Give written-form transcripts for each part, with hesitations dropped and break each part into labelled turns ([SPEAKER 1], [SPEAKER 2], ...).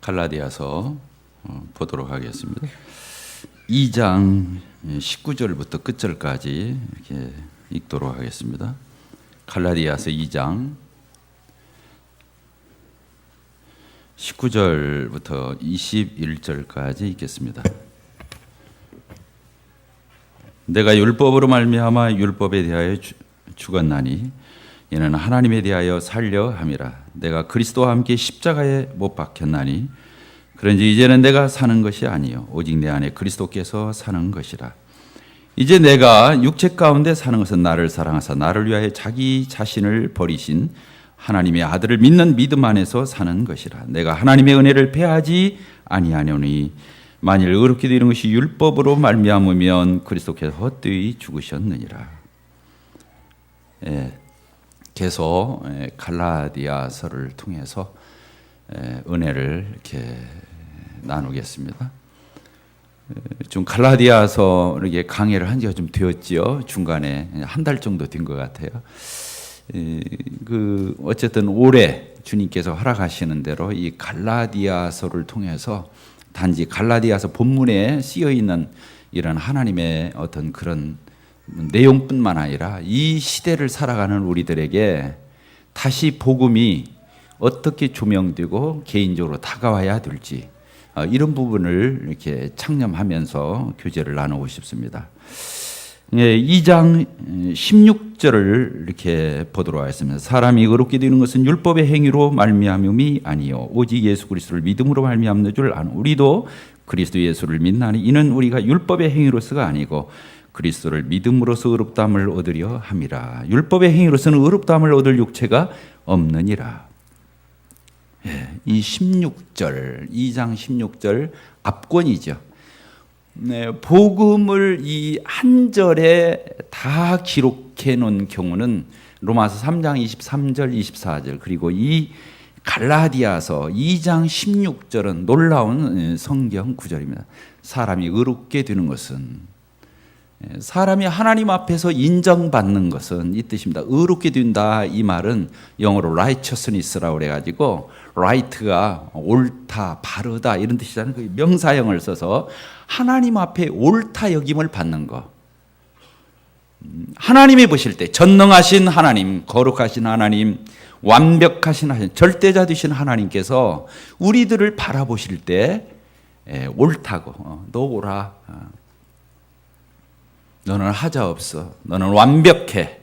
[SPEAKER 1] 갈라디아서 보도록 하겠습니다. 2장 19절부터 끝절까지 이렇게 읽도록 하겠습니다. 갈라디아서 2장 19절부터 21절까지 읽겠습니다. 내가 율법으로 말미암아 율법에 대하여 죽었나니 이는 하나님에 대하여 살려 함이라. 내가 그리스도와 함께 십자가에 못 박혔나니 그런지 이제는 내가 사는 것이 아니요 오직 내 안에 그리스도께서 사는 것이라. 이제 내가 육체 가운데 사는 것은 나를 사랑하사 나를 위하여 자기 자신을 버리신 하나님의 아들을 믿는 믿음 안에서 사는 것이라. 내가 하나님의 은혜를 패하지 아니하노니 만일 의롭게 되는 것이 율법으로 말미암으면 그리스도께서 헛되이 죽으셨느니라. 계속 갈라디아서를 통해서 은혜를 이렇게 나누겠습니다. 좀 갈라디아서 이렇게 강의를 한 지가 좀 되었지요. 중간에 한 달 정도 된 것 같아요. 어쨌든 올해 주님께서 허락하시는 대로 이 갈라디아서를 통해서 단지 갈라디아서 본문에 쓰여 있는 이런 하나님의 어떤 그런 내용뿐만 아니라 이 시대를 살아가는 우리들에게 다시 복음이 어떻게 조명되고 개인적으로 다가와야 될지 이런 부분을 이렇게 창념하면서 교제를 나누고 싶습니다. 2장 16절을 이렇게 보도록 하겠습니다. 사람이 의롭게 되는 것은 율법의 행위로 말미암음이 아니요 오직 예수 그리스도를 믿음으로 말미암는 줄 아는 우리도 그리스도 예수를 믿나니 이는 우리가 율법의 행위로서가 아니고 그리스도를 믿음으로써 의롭다함을 얻으려 함이라. 율법의 행위로서는 의롭다함을 얻을 육체가 없느니라. 이 16절, 2장 16절 앞권이죠. 복음을 이 한 절에 다 기록해 놓은 경우는 로마서 3장 23절, 24절 그리고 이 갈라디아서 2장 16절은 놀라운 성경 구절입니다. 사람이 의롭게 되는 것은 사람이 하나님 앞에서 인정받는 것은 이 뜻입니다. 의롭게 된다 이 말은 영어로 righteousness라고 그래가지고 right가 옳다, 바르다 이런 뜻이잖아요. 그 명사형을 써서 하나님 앞에 옳다 여김을 받는 거. 하나님이 보실 때 전능하신 하나님, 거룩하신 하나님, 완벽하신 하나님, 절대자 되신 하나님께서 우리들을 바라보실 때 옳다고 너 오라. 너는 하자 없어. 너는 완벽해.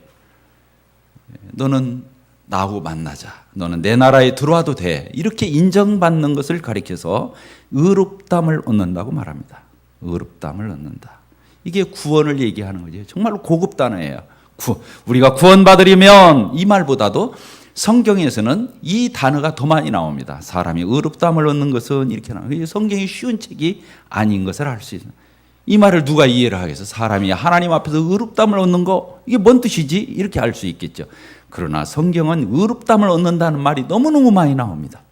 [SPEAKER 1] 너는 나하고 만나자. 너는 내 나라에 들어와도 돼. 이렇게 인정받는 것을 가리켜서 의롭다함을 얻는다고 말합니다. 의롭다함을 얻는다. 이게 구원을 얘기하는 거죠. 정말로 고급 단어예요. 우리가 구원받으려면 이 말보다도 성경에서는 이 단어가 더 많이 나옵니다. 사람이 의롭다함을 얻는 것은 이렇게 나와요. 성경이 쉬운 책이 아닌 것을 알 수 있어요. 이 말을 누가 이해를 하겠어? 사람이 하나님 앞에서 의롭다함을 얻는 거 이게 뭔 뜻이지? 이렇게 알 수 있겠죠. 그러나 성경은 의롭다함을 얻는다는 말이 너무너무 많이 나옵니다.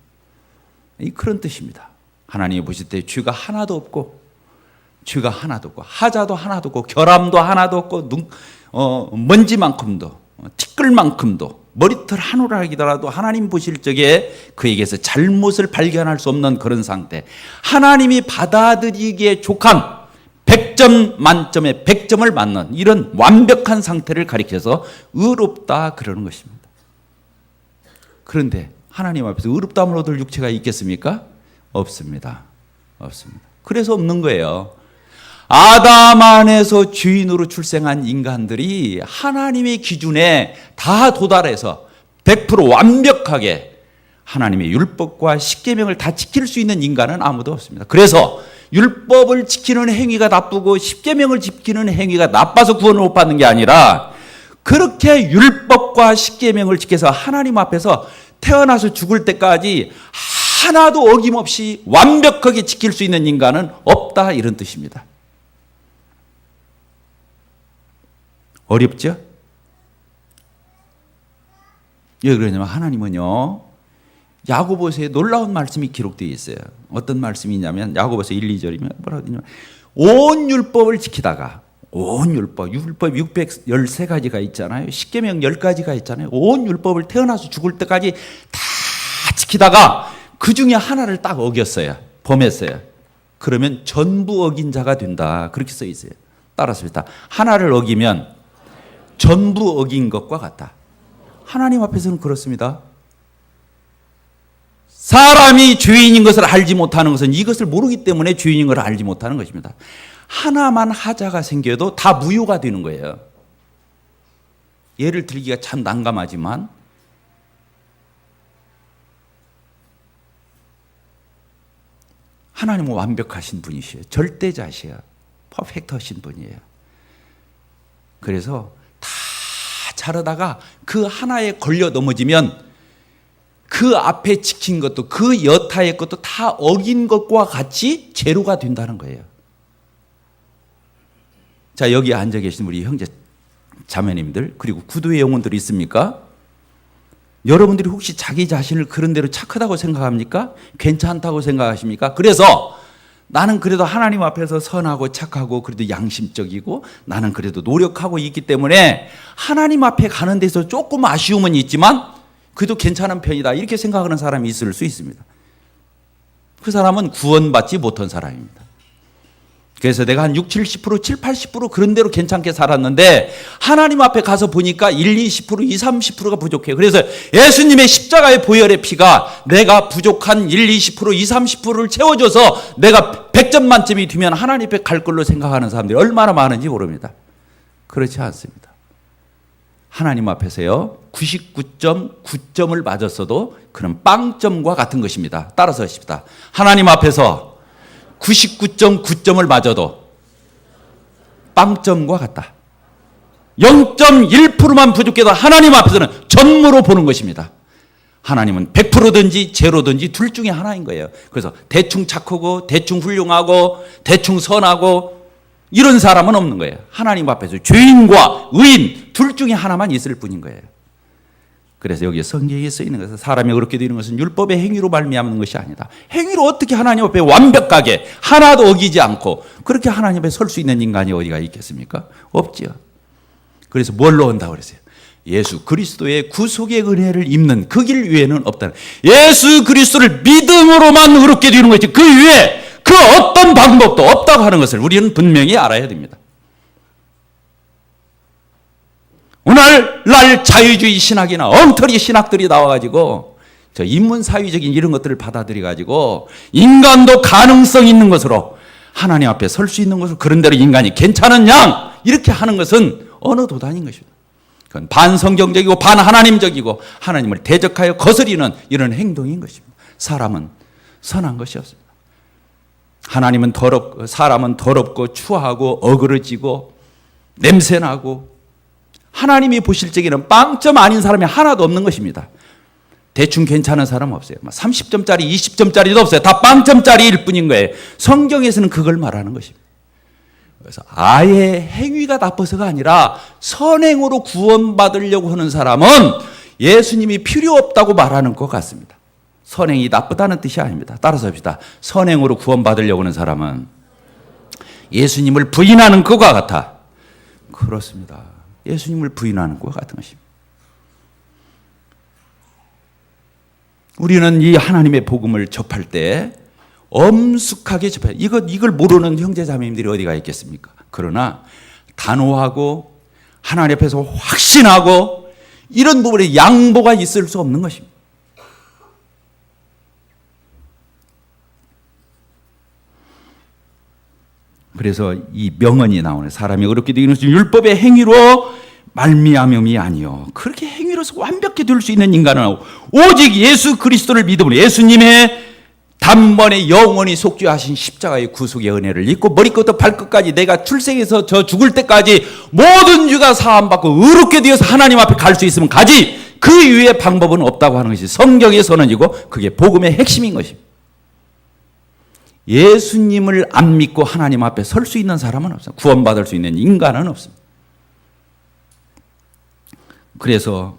[SPEAKER 1] 그런 뜻입니다. 하나님이 보실 때 죄가 하나도 없고 죄가 하나도 없고 하자도 하나도 없고 결함도 하나도 없고 먼지만큼도 티끌만큼도 머리털 한 올 하기더라도 하나님 보실 적에 그에게서 잘못을 발견할 수 없는 그런 상태, 하나님이 받아들이기에 족한 100점 만점에 100점을 맞는 이런 완벽한 상태를 가리켜서 의롭다 그러는 것입니다. 그런데 하나님 앞에서 의롭다함을 얻을 육체가 있겠습니까? 없습니다. 없습니다. 그래서 없는 거예요. 아담 안에서 죄인으로 출생한 인간들이 하나님의 기준에 다 도달해서 100% 완벽하게 하나님의 율법과 십계명을 다 지킬 수 있는 인간은 아무도 없습니다. 그래서 율법을 지키는 행위가 나쁘고 십계명을 지키는 행위가 나빠서 구원을 못 받는 게 아니라 그렇게 율법과 십계명을 지켜서 하나님 앞에서 태어나서 죽을 때까지 하나도 어김없이 완벽하게 지킬 수 있는 인간은 없다 이런 뜻입니다. 어렵죠? 왜 그러냐면 하나님은요 야고보서에 놀라운 말씀이 기록되어 있어요. 어떤 말씀이냐면 야고보서 1, 2절이면 뭐라고 하냐면 온 율법을 지키다가 온 율법 613가지가 있잖아요. 십계명 10가지가 있잖아요. 온 율법을 태어나서 죽을 때까지 다 지키다가 그 중에 하나를 딱 어겼어요. 범했어요. 그러면 전부 어긴 자가 된다. 그렇게 써 있어요. 따라서 하나를 어기면 전부 어긴 것과 같다. 하나님 앞에서는 그렇습니다. 사람이 죄인인 것을 알지 못하는 것은 이것을 모르기 때문에 죄인인 것을 알지 못하는 것입니다. 하나만 하자가 생겨도 다 무효가 되는 거예요. 예를 들기가 참 난감하지만 하나님은 완벽하신 분이시에요. 절대자시야. 퍼펙트하신 분이에요. 그래서 다 잘하다가 그 하나에 걸려 넘어지면 그 앞에 지킨 것도 그 여타의 것도 다 어긴 것과 같이 죄로가 된다는 거예요. 자, 여기 앉아 계신 우리 형제 자매님들 그리고 구도의 영혼들이 있습니까? 여러분들이 혹시 자기 자신을 그런 대로 착하다고 생각합니까? 괜찮다고 생각하십니까? 그래서 나는 그래도 하나님 앞에서 선하고 착하고 그래도 양심적이고 나는 그래도 노력하고 있기 때문에 하나님 앞에 가는 데서 조금 아쉬움은 있지만 그래도 괜찮은 편이다 이렇게 생각하는 사람이 있을 수 있습니다. 그 사람은 구원받지 못한 사람입니다. 그래서 내가 한 6, 70%, 7, 80% 그런 대로 괜찮게 살았는데 하나님 앞에 가서 보니까 1, 20%, 2, 30%가 부족해요. 그래서 예수님의 십자가의 보혈의 피가 내가 부족한 1, 20%, 2, 30%를 채워줘서 내가 100점 만점이 되면 하나님 앞에 갈 걸로 생각하는 사람들이 얼마나 많은지 모릅니다. 그렇지 않습니다. 하나님 앞에서요 99.9점을 맞았어도 그런 빵점과 같은 것입니다. 따라서 하십시다. 하나님 앞에서 99.9점을 맞아도 빵점과 같다. 0.1%만 부족해도 하나님 앞에서는 전무로 보는 것입니다. 하나님은 100%든지 제로든지 둘 중에 하나인 거예요. 그래서 대충 착하고 대충 훌륭하고 대충 선하고 이런 사람은 없는 거예요. 하나님 앞에서 죄인과 의인 둘 중에 하나만 있을 뿐인 거예요. 그래서 여기에 성경에 써 있는 것은 사람이 그렇게 되는 것은 율법의 행위로 말미암는 것이 아니다. 행위로 어떻게 하나님 앞에 완벽하게 하나도 어기지 않고 그렇게 하나님 앞에 설 수 있는 인간이 어디가 있겠습니까? 없지요. 그래서 뭘로 온다고 그랬어요? 예수 그리스도의 구속의 은혜를 입는 그 길 위에는 없다는. 예수 그리스도를 믿음으로만 의롭게 되는 것이지 그 위에 그 어떤 방법도 없다고 하는 것을 우리는 분명히 알아야 됩니다. 오늘날 자유주의 신학이나 엉터리 신학들이 나와가지고 저 인문사회적인 이런 것들을 받아들여가지고 인간도 가능성 있는 것으로 하나님 앞에 설 수 있는 것으로 그런 대로 인간이 괜찮은 양 이렇게 하는 것은 어느 도단인 것입니다. 그건 반성경적이고 반하나님적이고 하나님을 대적하여 거스리는 이런 행동인 것입니다. 사람은 선한 것이 없습니다. 하나님은 사람은 더럽고 추하고 어그러지고 냄새나고 하나님이 보실 적에는 빵점 아닌 사람이 하나도 없는 것입니다. 대충 괜찮은 사람 없어요. 30점짜리, 20점짜리도 없어요. 다 빵점짜리일 뿐인 거예요. 성경에서는 그걸 말하는 것입니다. 그래서 아예 행위가 나빠서가 아니라 선행으로 구원받으려고 하는 사람은 예수님이 필요 없다고 말하는 것 같습니다. 선행이 나쁘다는 뜻이 아닙니다. 따라서 합시다. 선행으로 구원받으려고 하는 사람은 예수님을 부인하는 것과 같아. 그렇습니다. 예수님을 부인하는 것과 같은 것입니다. 우리는 이 하나님의 복음을 접할 때 엄숙하게 접해요. 이걸 모르는 형제자매님들이 어디가 있겠습니까? 그러나 단호하고 하나님 앞에서 확신하고 이런 부분에 양보가 있을 수 없는 것입니다. 그래서 이 명언이 나오네. 사람이 어렵게 되기는 율법의 행위로 말미암음이 아니요. 그렇게 행위로서 완벽히 될 수 있는 인간은 오직 예수 그리스도를 믿음으로 예수님의 단번에 영원히 속죄하신 십자가의 구속의 은혜를 입고 머리끝부터 발끝까지 내가 출생해서 저 죽을 때까지 모든 죄가 사함받고 의롭게 되어서 하나님 앞에 갈 수 있으면 가지 그 이외의 방법은 없다고 하는 것이 성경의 선언이고 그게 복음의 핵심인 것입니다. 예수님을 안 믿고 하나님 앞에 설 수 있는 사람은 없습니다. 구원받을 수 있는 인간은 없습니다. 그래서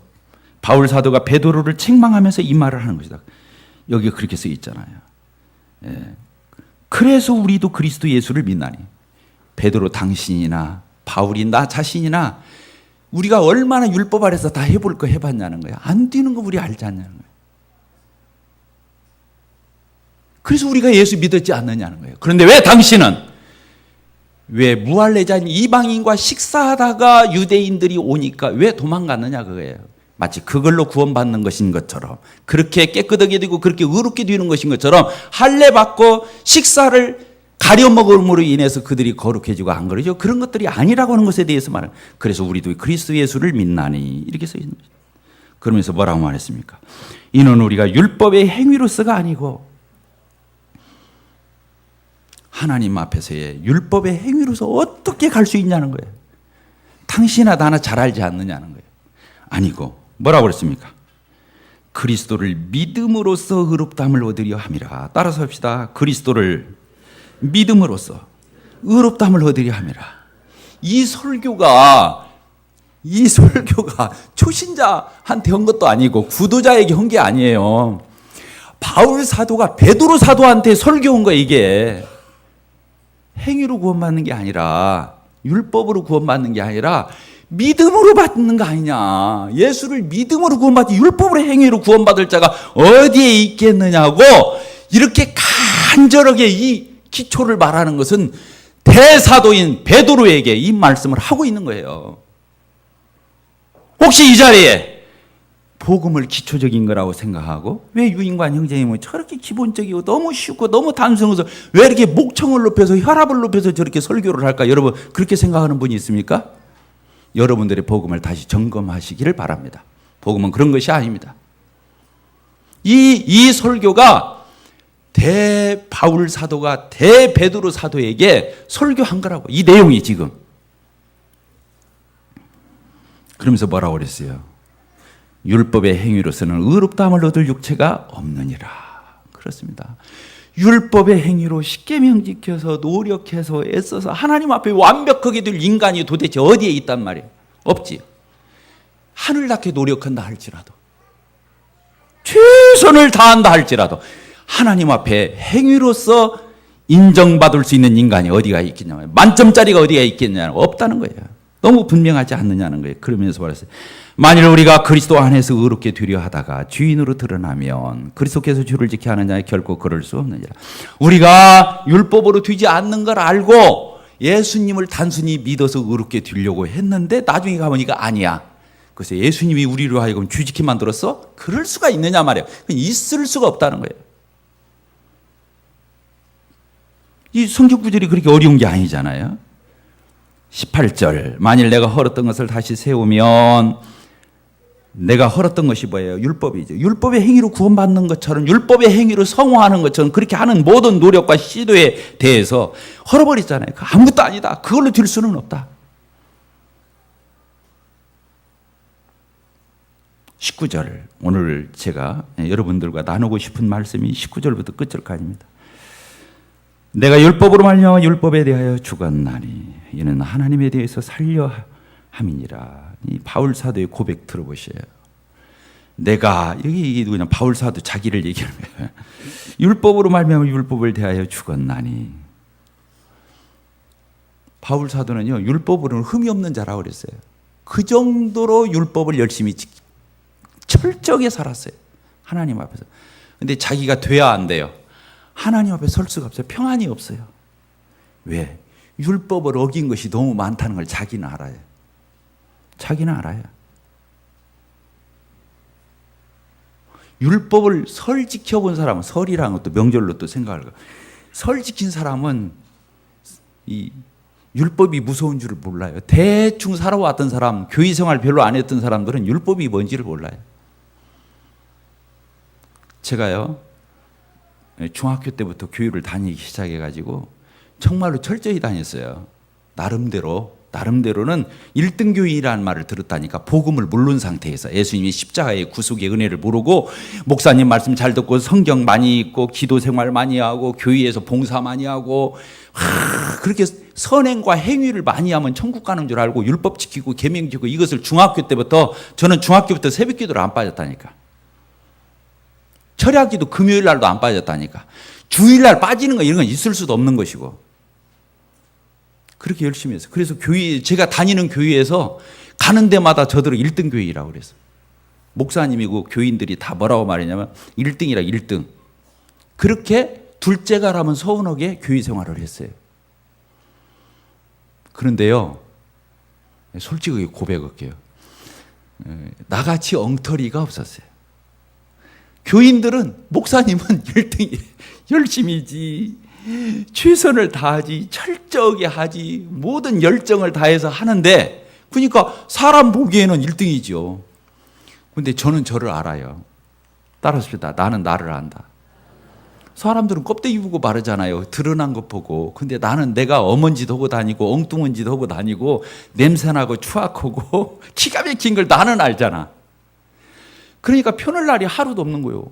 [SPEAKER 1] 바울 사도가 베드로를 책망하면서 이 말을 하는 것이다. 여기 그렇게 써 있잖아요. 예. 그래서 우리도 그리스도 예수를 믿나니. 베드로 당신이나 바울이 나 자신이나 우리가 얼마나 율법 아래서 다 해볼 거 해봤냐는 거야. 안 되는 거 우리 알지 않냐는 거야. 그래서 우리가 예수 믿었지 않느냐는 거예요. 그런데 왜 당신은 왜 무할례자인 이방인과 식사하다가 유대인들이 오니까 왜 도망갔느냐 그거예요. 마치 그걸로 구원받는 것인 것처럼, 그렇게 깨끗하게 되고 그렇게 의롭게 되는 것인 것처럼 할례 받고 식사를 가려 먹음으로 인해서 그들이 거룩해지고 안 그러죠. 그런 것들이 아니라고 하는 것에 대해서 말해요. 그래서 우리도 그리스도 예수를 믿나니 이렇게 써 있는 거죠. 그러면서 뭐라고 말했습니까? 이는 우리가 율법의 행위로서가 아니고 하나님 앞에서의 율법의 행위로서 어떻게 갈 수 있냐는 거예요. 당신이나 나나 잘 알지 않느냐는 거예요. 아니고 뭐라고 그랬습니까? 그리스도를 믿음으로써 의롭다함을 얻으려 함이라. 따라서 합시다. 그리스도를 믿음으로써 의롭다함을 얻으려 함이라. 이 설교가 초신자한테 한 것도 아니고 구도자에게 한 게 아니에요. 바울 사도가 베드로 사도한테 설교한 거예요. 이게 행위로 구원받는 게 아니라, 율법으로 구원받는 게 아니라 믿음으로 받는 거 아니냐. 예수를 믿음으로 구원받지 율법으로 행위로 구원받을 자가 어디에 있겠느냐고 이렇게 간절하게 이 기초를 말하는 것은 대사도인 베드로에게 이 말씀을 하고 있는 거예요. 혹시 이 자리에 복음을 기초적인 거라고 생각하고 왜 유인관 형제님은 저렇게 기본적이고 너무 쉽고 너무 단순해서 왜 이렇게 목청을 높여서 혈압을 높여서 저렇게 설교를 할까? 여러분 그렇게 생각하는 분이 있습니까? 여러분들의 복음을 다시 점검하시기를 바랍니다. 복음은 그런 것이 아닙니다. 이 설교가 대바울 사도가 대베드로 사도에게 설교한 거라고. 이 내용이 지금. 그러면서 뭐라고 그랬어요? 율법의 행위로서는 의롭다함을 얻을 육체가 없느니라. 그렇습니다. 율법의 행위로 십계명 지켜서 노력해서 애써서 하나님 앞에 완벽하게 될 인간이 도대체 어디에 있단 말이에요? 없지. 하늘 낳게 노력한다 할지라도, 최선을 다한다 할지라도 하나님 앞에 행위로서 인정받을 수 있는 인간이 어디가 있겠냐, 만점짜리가 어디가 있겠냐, 없다는 거예요. 너무 분명하지 않느냐는 거예요. 그러면서 말했어요. 만일 우리가 그리스도 안에서 의롭게 되려 하다가 주인으로 드러나면 그리스도께서 주를 지켜 하느냐? 결코 그럴 수 없느니라. 우리가 율법으로 되지 않는 걸 알고 예수님을 단순히 믿어서 의롭게 되려고 했는데 나중에 가보니까 아니야. 그래서 예수님이 우리로 하여금 주지게 만들었어? 그럴 수가 있느냐 말이에요. 있을 수가 없다는 거예요. 이 성경 구절이 그렇게 어려운 게 아니잖아요. 18절, 만일 내가 헐었던 것을 다시 세우면, 내가 헐었던 것이 뭐예요? 율법이죠. 율법의 행위로 구원받는 것처럼, 율법의 행위로 성화하는 것처럼 그렇게 하는 모든 노력과 시도에 대해서 헐어버리잖아요. 아무것도 아니다. 그걸로 될 수는 없다. 19절, 오늘 제가 여러분들과 나누고 싶은 말씀이 19절부터 끝절까지입니다. 내가 율법으로 말미암아 율법에 대하여 죽었나니 이는 하나님에 대해서 살려 함이니라. 이 바울 사도의 고백 들어보세요. 내가, 여기 그냥 바울 사도 자기를 얘기하는 거예요. 율법으로 말미암아 율법을 대하여 죽었나니. 바울 사도는요, 율법으로는 흠이 없는 자라고 그랬어요. 그 정도로 율법을 열심히 철저하게 살았어요. 하나님 앞에서. 근데 자기가 돼야 안 돼요. 하나님 앞에 설 수가 없어요. 평안이 없어요. 왜? 율법을 어긴 것이 너무 많다는 걸 자기는 알아요. 자기는 알아요. 율법을 설 지켜본 사람은, 설이라는 것도 명절로 또 생각할 거예요. 설 지킨 사람은 이 율법이 무서운 줄을 몰라요. 대충 살아왔던 사람, 교회 생활 별로 안 했던 사람들은 율법이 뭔지를 몰라요. 제가요, 중학교 때부터 교회를 다니기 시작해가지고 정말로 철저히 다녔어요. 나름대로는 1등 교회라는 말을 들었다니까. 복음을 모르는 상태에서, 예수님이 십자가의 구속의 은혜를 모르고 목사님 말씀 잘 듣고 성경 많이 읽고 기도 생활 많이 하고 교회에서 봉사 많이 하고 그렇게 선행과 행위를 많이 하면 천국 가는 줄 알고 율법 지키고 계명 지키고, 이것을 중학교 때부터, 저는 중학교부터 새벽 기도를 안 빠졌다니까. 철야기도 금요일 날도 안 빠졌다니까. 주일날 빠지는 거 이런 건 있을 수도 없는 것이고. 그렇게 열심히 했어요. 그래서 교회, 제가 다니는 교회에서 가는 데마다 저들은 1등 교회라고 그랬어요. 목사님이고 교인들이 다 뭐라고 말했냐면 1등이라 1등. 그렇게 둘째가라면 서운하게 교회 생활을 했어요. 그런데요, 솔직하게 고백할게요. 나같이 엉터리가 없었어요. 교인들은 목사님은 1등이 열심히지, 최선을 다하지, 철저하게 하지, 모든 열정을 다해서 하는데, 그러니까 사람 보기에는 1등이죠. 근데 저는 저를 알아요. 따라합시다. 나는 나를 안다. 사람들은 껍데기 보고 마르잖아요. 드러난 것 보고. 근데 나는 내가 엄한 짓 하고 다니고 엉뚱한 짓 하고 다니고 냄새나고 추악하고 기가 막힌 걸 나는 알잖아. 그러니까 편할 날이 하루도 없는 거예요.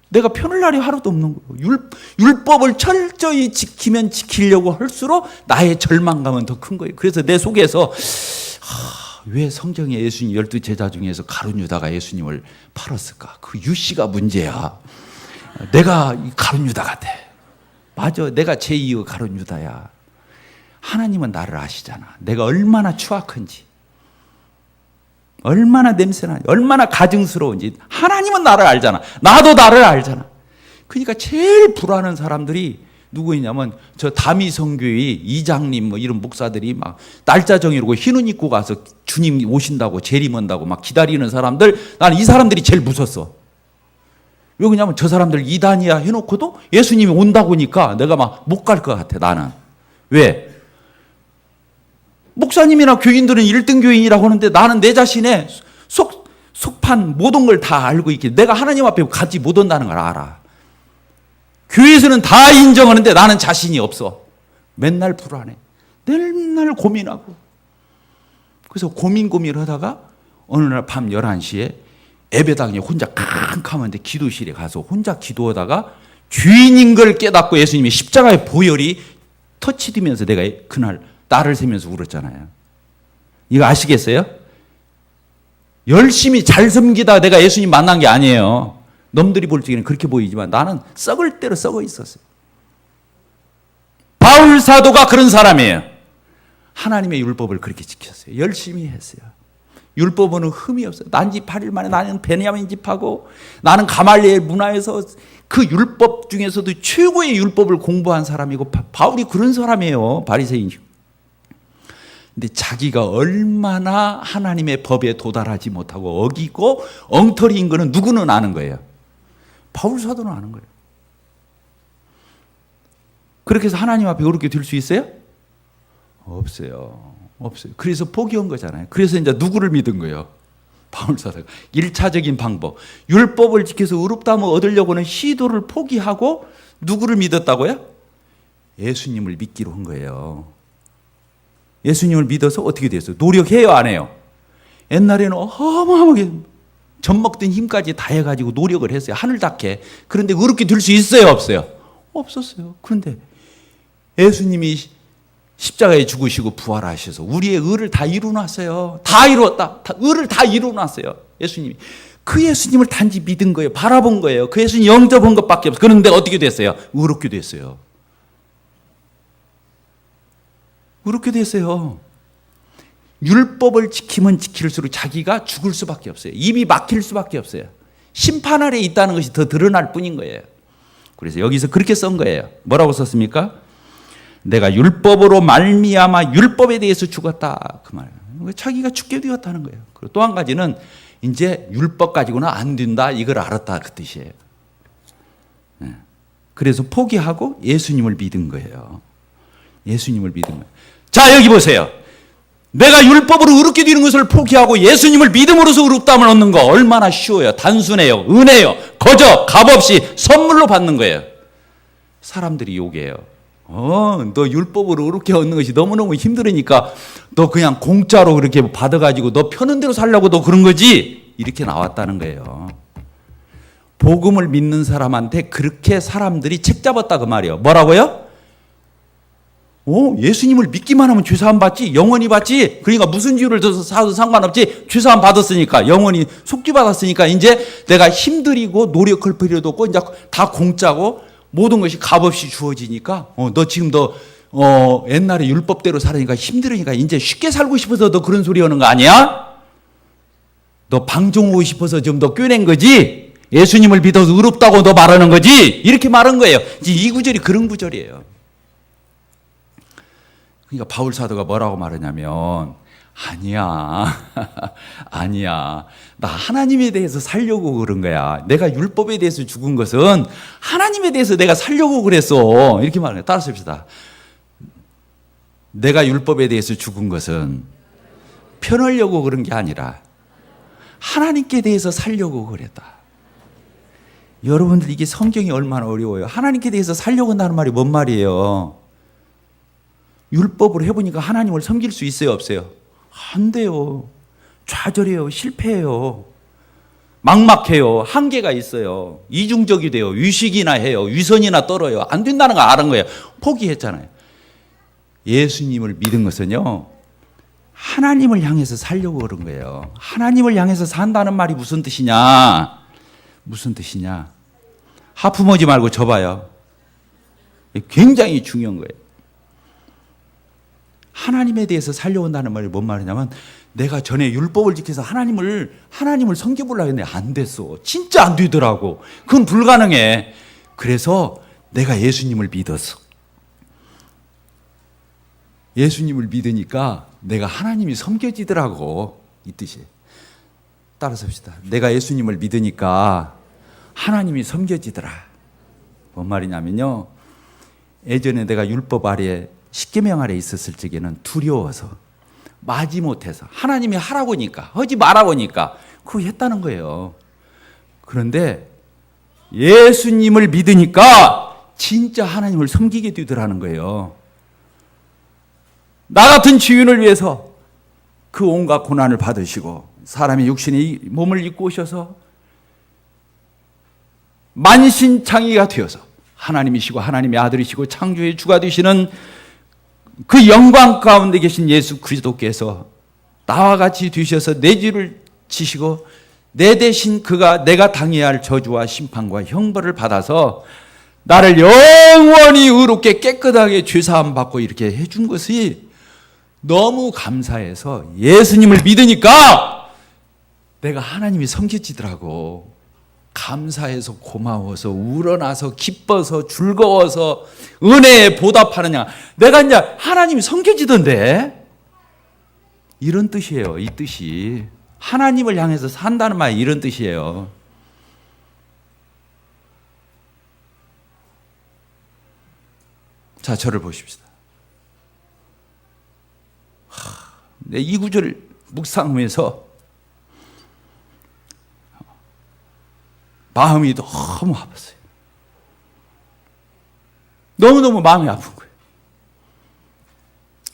[SPEAKER 1] 내가 편할 날이 하루도 없는 거예요. 율법을 철저히 지키면 지키려고 할수록 나의 절망감은 더 큰 거예요. 그래서 내 속에서 왜 성경에 예수님 12제자 중에서 가룟 유다가 예수님을 팔았을까? 그 유씨가 문제야. 내가 가룟 유다 같아. 맞아. 내가 제2의 가룟 유다야. 하나님은 나를 아시잖아. 내가 얼마나 추악한지, 얼마나 냄새나는지, 얼마나 가증스러운지. 하나님은 나를 알잖아. 나도 나를 알잖아. 그러니까 제일 불안한 사람들이 누구이냐면 저 다미성교회 이장님 뭐 이런 목사들이 막 날짜 정해놓고 흰 옷 입고 가서 주님 오신다고 재림한다고 막 기다리는 사람들. 나는 이 사람들이 제일 무섭어. 왜 그러냐면 저 사람들 이단이야 해놓고도 예수님이 온다고 하니까 내가 막 못 갈 것 같아. 나는. 왜? 목사님이나 교인들은 1등 교인이라고 하는데 나는 내 자신의 속판 모든 걸 다 알고 있기. 내가 하나님 앞에 가지 못한다는 걸 알아. 교회에서는 다 인정하는데 나는 자신이 없어. 맨날 불안해. 맨날 고민하고. 그래서 고민을 하다가 어느 날 밤 11시에 예배당에 혼자 캄캄한데 기도실에 가서 혼자 기도하다가 주인인 걸 깨닫고 예수님이 십자가의 보혈이 터치되면서 내가 그날 나를 세면서 울었잖아요. 이거 아시겠어요? 열심히 잘 섬기다 내가 예수님 만난 게 아니에요. 넘들이 볼 적에는 그렇게 보이지만 나는 썩을 대로 썩어 있었어요. 바울 사도가 그런 사람이에요. 하나님의 율법을 그렇게 지켰어요. 열심히 했어요. 율법은 흠이 없어요. 난지 8일 만에 나는 베냐민 집하고 나는 가말리엘 문화에서 그 율법 중에서도 최고의 율법을 공부한 사람이고 바울이 그런 사람이에요. 바리새인. 근데 자기가 얼마나 하나님의 법에 도달하지 못하고 어기고 엉터리인 거는 누구는 아는 거예요. 바울 사도는 아는 거예요. 그렇게 해서 하나님 앞에 그렇게 들 수 있어요? 없어요. 없어요. 그래서 포기한 거잖아요. 그래서 이제 누구를 믿은 거예요? 바울 사도가. 1차적인 방법. 율법을 지켜서 의롭다함을 얻으려고는 시도를 포기하고 누구를 믿었다고요? 예수님을 믿기로 한 거예요. 예수님을 믿어서 어떻게 됐어요? 노력해요, 안 해요? 옛날에는 어마어마하게 젖먹던 힘까지 다 해가지고 노력을 했어요. 하늘 닿게. 그런데 그렇게 될 수 있어요, 없어요? 없었어요. 그런데 예수님이 십자가에 죽으시고 부활하셔서 우리의 의를 다 이루어놨어요. 다 이루었다. 의를 다 이루어놨어요. 예수님이. 그 예수님을 단지 믿은 거예요. 바라본 거예요. 그 예수님 영접한 것밖에 없어요. 그런데 어떻게 됐어요? 의롭게 됐어요. 의롭게 됐어요. 율법을 지키면 지킬수록 자기가 죽을 수밖에 없어요. 입이 막힐 수밖에 없어요. 심판 아래 있다는 것이 더 드러날 뿐인 거예요. 그래서 여기서 그렇게 쓴 거예요. 뭐라고 썼습니까? 내가 율법으로 말미암아 율법에 대해서 죽었다. 그 말. 자기가 죽게 되었다는 거예요. 그리고 또 한 가지는 이제 율법 가지고는 안 된다. 이걸 알았다. 그 뜻이에요. 그래서 포기하고 예수님을 믿은 거예요. 예수님을 믿은 거예요. 자, 여기 보세요. 내가 율법으로 의롭게 되는 것을 포기하고 예수님을 믿음으로써 의롭다함을 얻는 거 얼마나 쉬워요. 단순해요. 은혜요. 거저 값없이 선물로 받는 거예요. 사람들이 요구해요. 너 율법으로 의롭게 얻는 것이 너무너무 힘들으니까 너 그냥 공짜로 그렇게 받아가지고 너 편한 대로 살려고 너 그런 거지. 이렇게 나왔다는 거예요. 복음을 믿는 사람한테 그렇게 사람들이 책 잡았다 그 말이에요. 뭐라고요? 예수님을 믿기만 하면 죄사함 받지, 영원히 받지. 그러니까 무슨 죄를 져서 사도 상관없지. 죄사함 받았으니까, 영원히 속죄 받았으니까 이제 내가 힘들이고 노력할 필요도 없고 이제 다 공짜고 모든 것이 값없이 주어지니까 너 지금 옛날에 율법대로 살으니까 힘들으니까 이제 쉽게 살고 싶어서 너 그런 소리 하는 거 아니야? 너 방종 오고 싶어서 지금 너 꿰낸 거지? 예수님을 믿어서 의롭다고 너 말하는 거지? 이렇게 말한 거예요. 이 구절이 그런 구절이에요. 그러니까 바울 사도가 뭐라고 말하냐면, 아니야. 아니야. 나 하나님에 대해서 살려고 그런 거야. 내가 율법에 대해서 죽은 것은 하나님에 대해서 내가 살려고 그랬어. 이렇게 말해요. 따라서 합시다. 내가 율법에 대해서 죽은 것은 편하려고 그런 게 아니라 하나님께 대해서 살려고 그랬다. 여러분들 이게 성경이 얼마나 어려워요. 하나님께 대해서 살려고 한다는 말이 뭔 말이에요? 율법으로 해보니까 하나님을 섬길 수 있어요, 없어요? 안 돼요. 좌절해요. 실패해요. 막막해요. 한계가 있어요. 이중적이 돼요. 위식이나 해요. 위선이나 떨어요. 안 된다는 거 아는 거예요. 포기했잖아요. 예수님을 믿은 것은요, 하나님을 향해서 살려고 그런 거예요. 하나님을 향해서 산다는 말이 무슨 뜻이냐? 무슨 뜻이냐? 하품하지 말고 접어요. 굉장히 중요한 거예요. 하나님에 대해서 살려온다는 말이 뭔 말이냐면, 내가 전에 율법을 지켜서 하나님을 섬겨보려고 했는데 안 됐어. 진짜 안 되더라고. 그건 불가능해. 그래서 내가 예수님을 믿었어. 예수님을 믿으니까 내가 하나님이 섬겨지더라고. 이 뜻이에요. 따라서 합시다. 내가 예수님을 믿으니까 하나님이 섬겨지더라. 뭔 말이냐면요, 예전에 내가 율법 아래 십계명 아래 있었을 적에는 두려워서 마지못해서 하나님이 하라고 하니까, 하지 말라고 하니까 그거 했다는 거예요. 그런데 예수님을 믿으니까 진짜 하나님을 섬기게 되더라는 거예요. 나 같은 죄인을 위해서 그 온갖 고난을 받으시고, 사람의 육신의 몸을 입고 오셔서 만신창이가 되어서 하나님이시고 하나님의 아들이시고 창조의 주가 되시는 그 영광 가운데 계신 예수 그리스도께서 나와 같이 되셔서 내 죄를 지시고 내 대신 내가 당해야 할 저주와 심판과 형벌을 받아서 나를 영원히 의롭게 깨끗하게 죄사함 받고 이렇게 해준 것이 너무 감사해서 예수님을 믿으니까 내가 하나님이 섬겨지더라고. 감사해서 고마워서 우러나서 기뻐서 즐거워서 은혜에 보답하느냐. 내가 이제 하나님이 섬겨지던데. 이런 뜻이에요. 이 뜻이. 하나님을 향해서 산다는 말이 이런 뜻이에요. 자, 저를 보십시다. 내 이 구절을 묵상하면서 마음이 너무 아팠어요. 너무너무 마음이 아픈 거예요.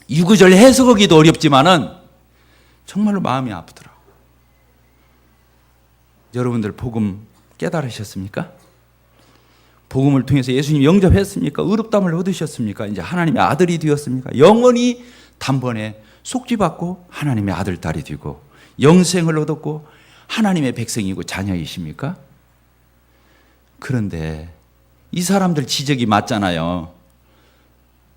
[SPEAKER 1] 이 구절 해석하기도 어렵지만은 정말로 마음이 아프더라고요. 여러분들 복음 깨달으셨습니까? 복음을 통해서 예수님 영접했습니까? 의롭다함을 얻으셨습니까? 이제 하나님의 아들이 되었습니까? 영원히 단번에 속죄받고 하나님의 아들, 딸이 되고 영생을 얻었고 하나님의 백성이고 자녀이십니까? 그런데 이 사람들 지적이 맞잖아요.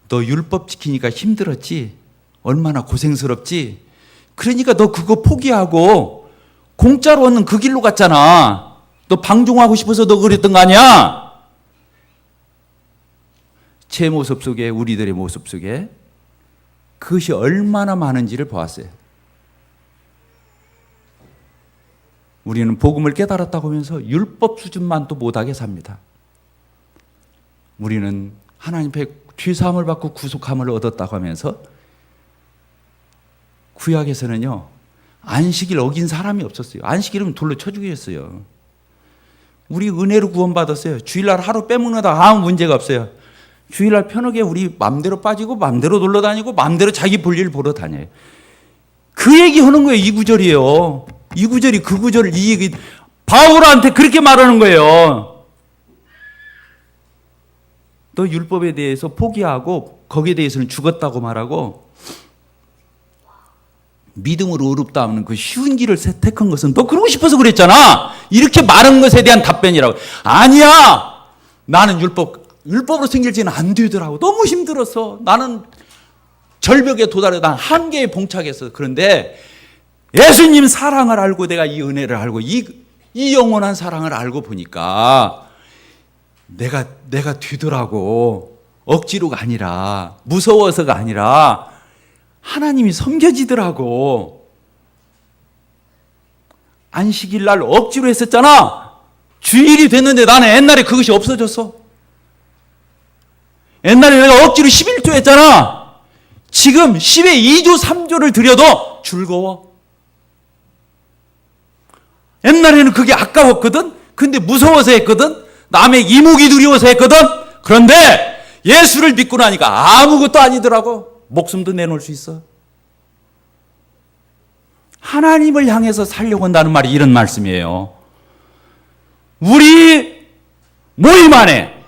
[SPEAKER 1] 너 율법 지키니까 힘들었지? 얼마나 고생스럽지? 그러니까 너 그거 포기하고 공짜로 얻는 그 길로 갔잖아. 너 방종하고 싶어서 너 그랬던 거 아니야? 제 모습 속에, 우리들의 모습 속에 그것이 얼마나 많은지를 보았어요. 우리는 복음을 깨달았다고 하면서 율법 수준만도 못하게 삽니다. 우리는 하나님 앞에 죄사함을 받고 구속함을 얻었다고 하면서 구약에서는요, 안식일 어긴 사람이 없었어요. 안식일은 돌로 쳐 죽였어요. 우리 은혜로 구원받았어요. 주일날 하루 빼먹는다 아무 문제가 없어요. 주일날 편하게 우리 맘대로 빠지고 맘대로 놀러 다니고 맘대로 자기 볼일 보러 다녀요. 그 얘기 하는 거예요. 이 구절이에요. 이 구절이 그 구절을 이 얘기, 바울한테 그렇게 말하는 거예요. 너 율법에 대해서 포기하고 거기에 대해서는 죽었다고 말하고 믿음으로 의롭다 하는 그 쉬운 길을 택한 것은 너 그러고 싶어서 그랬잖아. 이렇게 말한 것에 대한 답변이라고. 아니야. 나는 율법으로 생길지는 안 되더라고. 너무 힘들었어. 나는 절벽에 도달해 난 한계에 봉착했어. 그런데 예수님 사랑을 알고 내가 이 은혜를 알고 이 이 영원한 사랑을 알고 보니까 내가 되더라고. 억지로가 아니라, 무서워서가 아니라 하나님이 섬겨지더라고. 안식일 날 억지로 했었잖아. 주일이 됐는데 나는 옛날에 그것이 없어졌어. 옛날에 내가 억지로 11조 했잖아. 지금 10에 2조 3조를 드려도 즐거워. 옛날에는 그게 아까웠거든. 근데 무서워서 했거든. 남의 이목이 두려워서 했거든. 그런데 예수를 믿고 나니까 아무것도 아니더라고. 목숨도 내놓을 수 있어. 하나님을 향해서 살려고 한다는 말이 이런 말씀이에요. 우리 모임 안에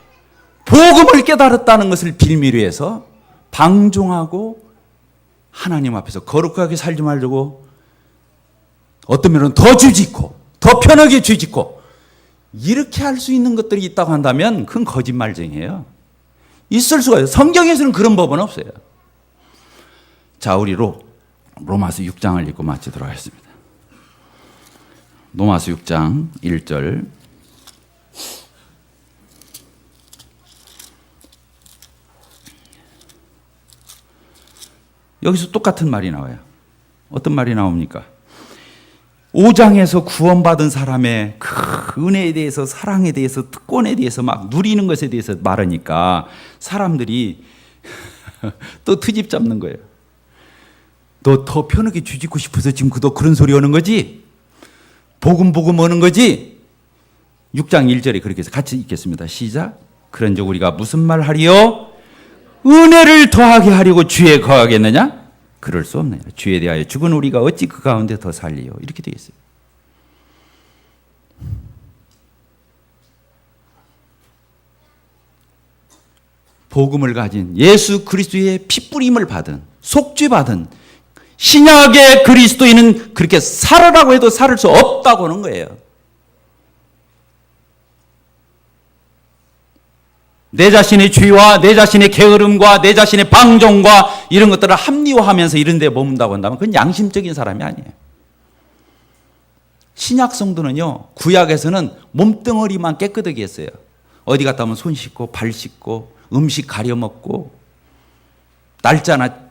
[SPEAKER 1] 복음을 깨달았다는 것을 빌미로 해서 방종하고 하나님 앞에서 거룩하게 살지 말고 어떤 면은 더 죄짓고 더 편하게 죄짓고 이렇게 할 수 있는 것들이 있다고 한다면 그건 거짓말쟁이에요. 있을 수가 있어요. 성경에서는 그런 법은 없어요. 자, 우리 로마서 6장을 읽고 마치도록 하겠습니다. 로마서 6장 1절. 여기서 똑같은 말이 나와요. 어떤 말이 나옵니까? 5장에서 구원받은 사람의 그 은혜에 대해서, 사랑에 대해서, 특권에 대해서 막 누리는 것에 대해서 말하니까 사람들이 또 트집 잡는 거예요. 너 더 편하게 쥐짓고 싶어서 지금 너 그런 소리 하는 거지? 복음 하는 거지? 6장 1절에 그렇게 해서 같이 읽겠습니다. 시작. 그런즉 우리가 무슨 말 하리요? 은혜를 더하게 하려고 주에 거하겠느냐? 그럴 수 없느냐. 주에 대하여 죽은 우리가 어찌 그 가운데 더 살리요? 이렇게 되어 있어요. 복음을 가진 예수 그리스도의 피뿌림을 받은, 속죄받은 신약의 그리스도인은 그렇게 살아라고 해도 살을 수 없다고 하는 거예요. 내 자신의 죄와 내 자신의 게으름과 내 자신의 방종과 이런 것들을 합리화하면서 이런 데 머문다고 한다면 그건 양심적인 사람이 아니에요. 신약 성도는요, 구약에서는 몸뚱어리만 깨끗하게 했어요. 어디 갔다 오면 손 씻고 발 씻고 음식 가려 먹고 날짜나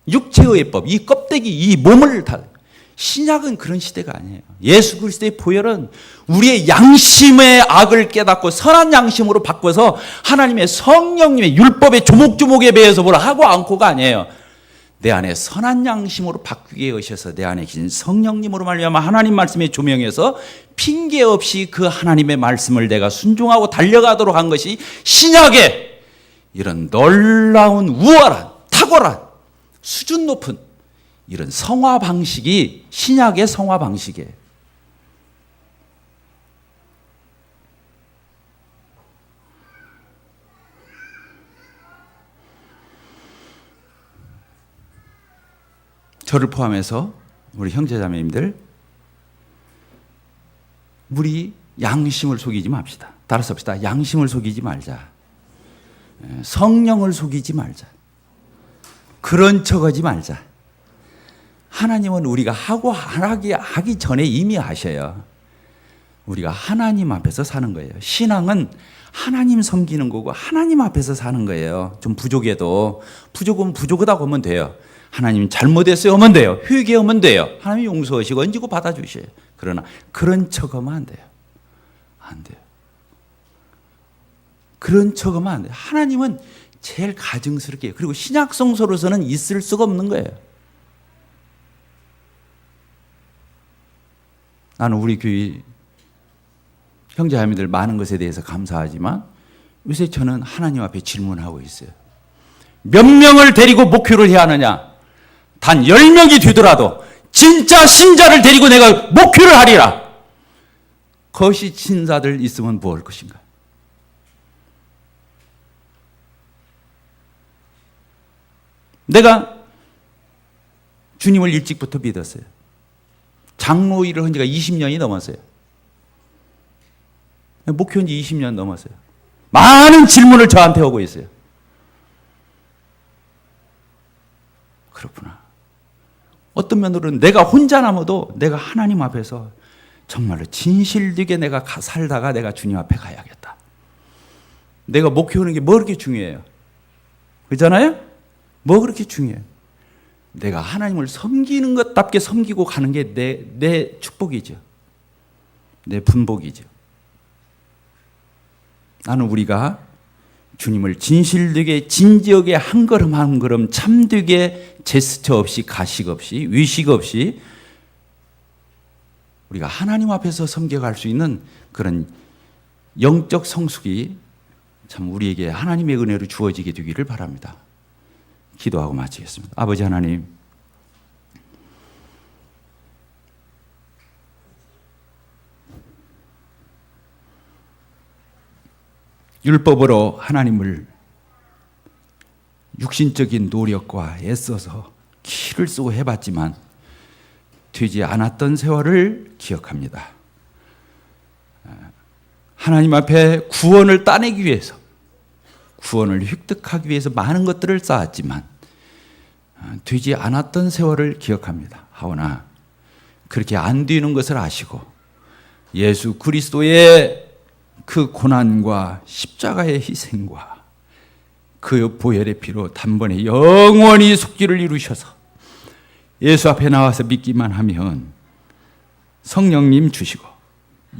[SPEAKER 1] 육체의 법, 이 껍데기, 이 몸을 다. 신약은 그런 시대가 아니에요. 예수 그리스도의 보혈은 우리의 양심의 악을 깨닫고 선한 양심으로 바꿔서 하나님의 성령님의 율법의 조목조목에 대해서 뭐라 하고 않고가 아니에요. 내 안에 선한 양심으로 바뀌게 하셔서 내 안에 계신 성령님으로 말미암아 하나님 말씀에 조명해서 핑계 없이 그 하나님의 말씀을 내가 순종하고 달려가도록 한 것이 신약의 이런 놀라운 우월한 탁월한 수준 높은 이런 성화 방식이 신약의 성화 방식이에요. 저를 포함해서 우리 형제자매님들, 우리 양심을 속이지 맙시다. 따라서 합시다. 양심을 속이지 말자. 성령을 속이지 말자. 그런 척하지 말자. 하나님은 우리가 하고 안 하기 전에 이미 아셔요. 우리가 하나님 앞에서 사는 거예요. 신앙은 하나님 섬기는 거고 하나님 앞에서 사는 거예요. 좀 부족해도 부족은 부족하다고 하면 돼요. 하나님 잘못했어요 하면 돼요. 회개하면 돼요. 하나님 용서하시고 얹고 받아주셔요. 그러나 그런 척하면 안 돼요. 안 돼요. 그런 척하면 안 돼요. 하나님은 제일 가증스럽게 해요. 그리고 신약 성서로서는 있을 수가 없는 거예요. 나는 우리 교회 형제자매들 많은 것에 대해서 감사하지만 요새 저는 하나님 앞에 질문하고 있어요. 몇 명을 데리고 목회를 해야 하느냐? 단 10명이 되더라도 진짜 신자를 데리고 내가 목회를 하리라. 거시 신사들 있으면 뭐 할 것인가? 내가 주님을 일찍부터 믿었어요. 장로 일을 한 지가 20년이 넘었어요. 목회한 지 20년 넘었어요. 많은 질문을 저한테 하고 있어요. 그렇구나. 어떤 면으로는 내가 혼자 남아도 내가 하나님 앞에서 정말로 진실되게 내가 살다가 내가 주님 앞에 가야겠다. 내가 목회하는 게 뭐 그렇게 중요해요? 그렇잖아요? 뭐 그렇게 중요해요? 내가 하나님을 섬기는 것답게 섬기고 가는 게 내 축복이죠. 내 분복이죠. 나는 우리가 주님을 진실되게 진지하게 한 걸음 한 걸음 참되게 제스처 없이 가식 없이 위식 없이 우리가 하나님 앞에서 섬겨갈 수 있는 그런 영적 성숙이 참 우리에게 하나님의 은혜로 주어지게 되기를 바랍니다. 기도하고 마치겠습니다. 아버지 하나님, 율법으로 하나님을 육신적인 노력과 애써서 키를 쓰고 해봤지만 되지 않았던 세월을 기억합니다. 하나님 앞에 구원을 따내기 위해서, 구원을 획득하기 위해서 많은 것들을 쌓았지만 되지 않았던 세월을 기억합니다. 하오나 그렇게 안 되는 것을 아시고 예수 그리스도의 그 고난과 십자가의 희생과 그 보혈의 피로 단번에 영원히 속죄를 이루셔서 예수 앞에 나와서 믿기만 하면 성령님 주시고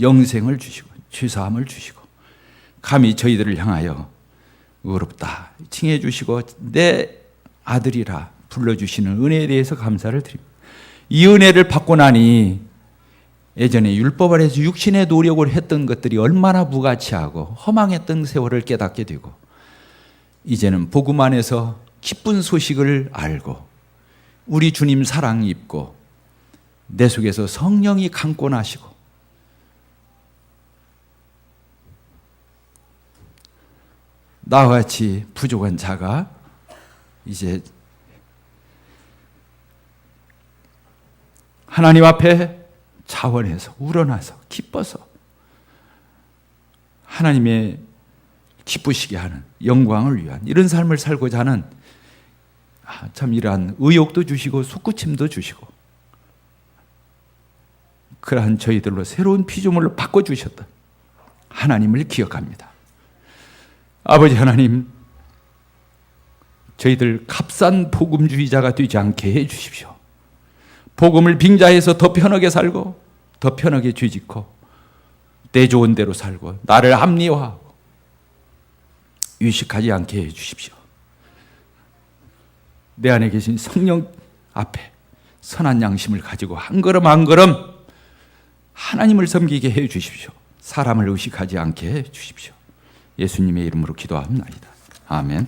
[SPEAKER 1] 영생을 주시고 죄사함을 주시고 감히 저희들을 향하여 의롭다 칭해 주시고 내 아들이라 불러주시는 은혜에 대해서 감사를 드립니다. 이 은혜를 받고 나니 예전에 율법 아래에서 육신의 노력을 했던 것들이 얼마나 무가치하고 허망했던 세월을 깨닫게 되고 이제는 복음 안에서 기쁜 소식을 알고 우리 주님 사랑 입고 내 속에서 성령이 강권하시고 나와 같이 부족한 자가 이제 하나님 앞에 자원해서 우러나서 기뻐서 하나님의 기쁘시게 하는 영광을 위한 이런 삶을 살고자 하는 참 이러한 의욕도 주시고 속구침도 주시고 그러한 저희들로 새로운 피조물로 바꿔주셨던 하나님을 기억합니다. 아버지 하나님, 저희들 값싼 복음주의자가 되지 않게 해주십시오. 복음을 빙자해서 더 편하게 살고 더 편하게 죄짓고 내 좋은 대로 살고 나를 합리화하고 의식하지 않게 해주십시오. 내 안에 계신 성령 앞에 선한 양심을 가지고 한 걸음 한 걸음 하나님을 섬기게 해주십시오. 사람을 의식하지 않게 해주십시오. 예수님의 이름으로 기도합니다. 아멘.